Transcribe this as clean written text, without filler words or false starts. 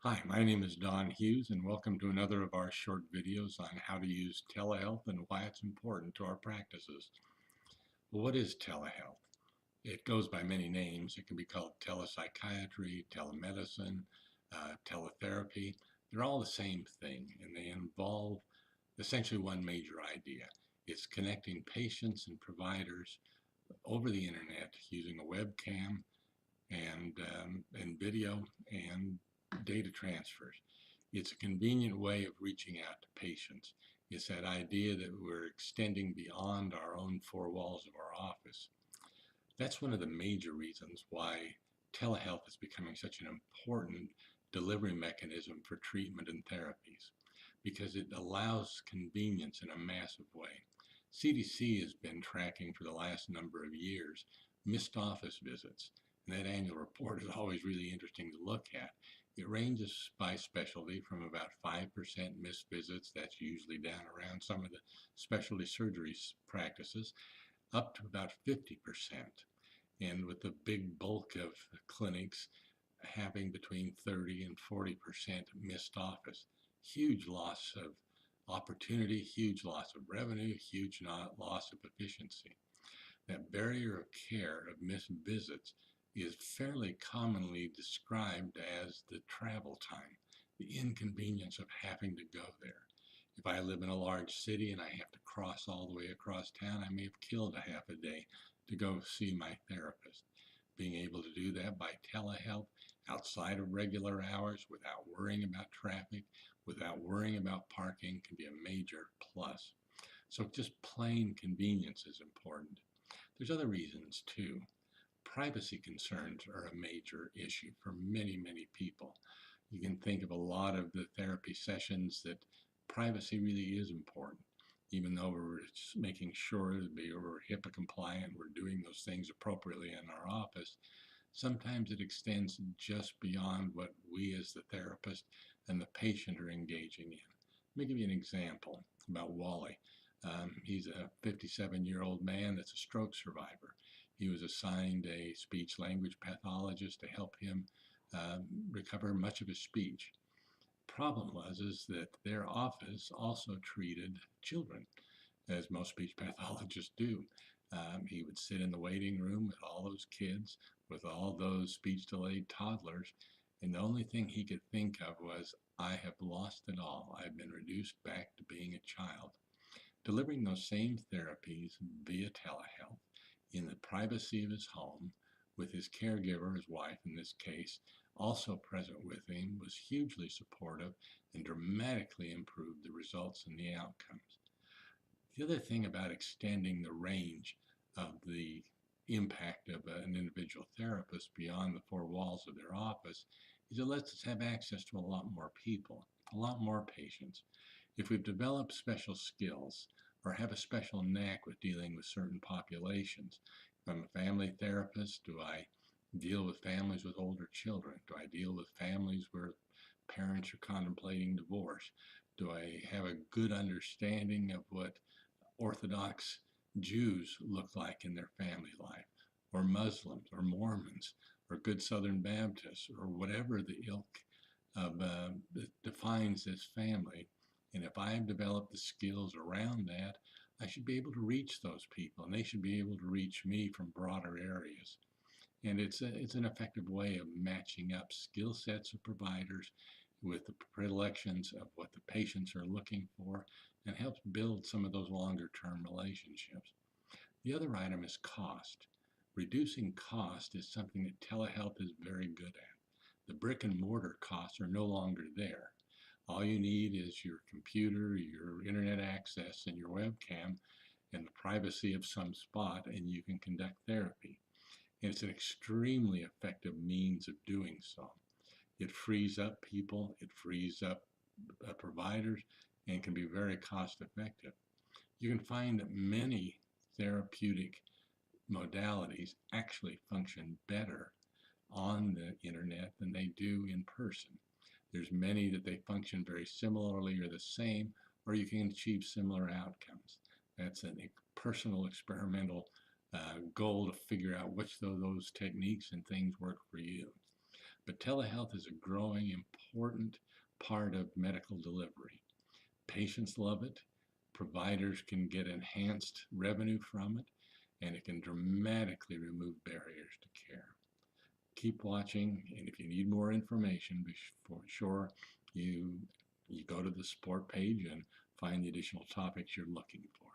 Hi, my name is Don Hughes, and welcome to another of our short videos on how to use telehealth and why it's important to our practices. Well, what is telehealth? It goes by many names. It can be called telepsychiatry, telemedicine, teletherapy. They're all the same thing, and they involve essentially one major idea. It's connecting patients and providers over the internet using a webcam and video and data transfers. It's a convenient way of reaching out to patients. It's that idea that we're extending beyond our own four walls of our office. That's one of the major reasons why telehealth is becoming such an important delivery mechanism for treatment and therapies, because it allows convenience in a massive way. CDC has been tracking for the last number of years missed office visits, and that annual report is always really interesting to look at. It ranges by specialty from about 5% missed visits, that's usually down around some of the specialty surgery practices, up to about 50%. And with the big bulk of clinics having between 30 and 40% missed office, huge loss of opportunity, huge loss of revenue, huge loss of efficiency. That barrier of care of missed visits is fairly commonly described as the travel time, the inconvenience of having to go there. If I live in a large city and I have to cross all the way across town, I may have killed a half a day to go see my therapist. Being able to do that by telehealth outside of regular hours without worrying about traffic, without worrying about parking can be a major plus. So just plain convenience is important. There's other reasons too. Privacy concerns are a major issue for many, many people. You can think of a lot of the therapy sessions that privacy really is important. Even though we're making sure that we're HIPAA compliant, we're doing those things appropriately in our office, sometimes it extends just beyond what we as the therapist and the patient are engaging in. Let me give you an example about Wally. He's a 57-year-old man that's a stroke survivor. He was assigned a speech language pathologist to help him recover much of his speech. Problem was is that their office also treated children, as most speech pathologists do. He would sit in the waiting room with all those kids, with all those speech delayed toddlers, and the only thing he could think of was, I have lost it all. I've been reduced back to being a child. Delivering those same therapies via telehealth in the privacy of his home with his caregiver, his wife in this case, also present with him, was hugely supportive and dramatically improved the results and the outcomes. The other thing about extending the range of the impact of an individual therapist beyond the four walls of their office is it lets us have access to a lot more people, a lot more patients. If we've developed special skills or have a special knack with dealing with certain populations, if I'm a family therapist, do I deal with families with older children? Do I deal with families where parents are contemplating divorce? Do I have a good understanding of what Orthodox Jews look like in their family life, or Muslims, or Mormons, or Good Southern Baptists, or whatever the ilk of, that defines this family? And if I've developed the skills around that, I should be able to reach those people, and they should be able to reach me from broader areas. And it's an effective way of matching up skill sets of providers with the predilections of what the patients are looking for, and helps build some of those longer term relationships. The other item is cost. Reducing cost is something that telehealth is very good at. The brick and mortar costs are no longer there. All you need is your computer, your internet access, and your webcam, and the privacy of some spot, and you can conduct therapy. And it's an extremely effective means of doing so. It frees up people, it frees up providers, and can be very cost effective. You can find that many therapeutic modalities actually function better on the internet than they do in person. There's many that they function very similarly or the same, or you can achieve similar outcomes. That's a personal experimental goal to figure out which of those techniques and things work for you. but telehealth is a growing, important part of medical delivery. Patients love it, providers can get enhanced revenue from it, and it can dramatically remove barriers to care. Keep watching, and if you need more information, be sure you go to the support page and find the additional topics you're looking for.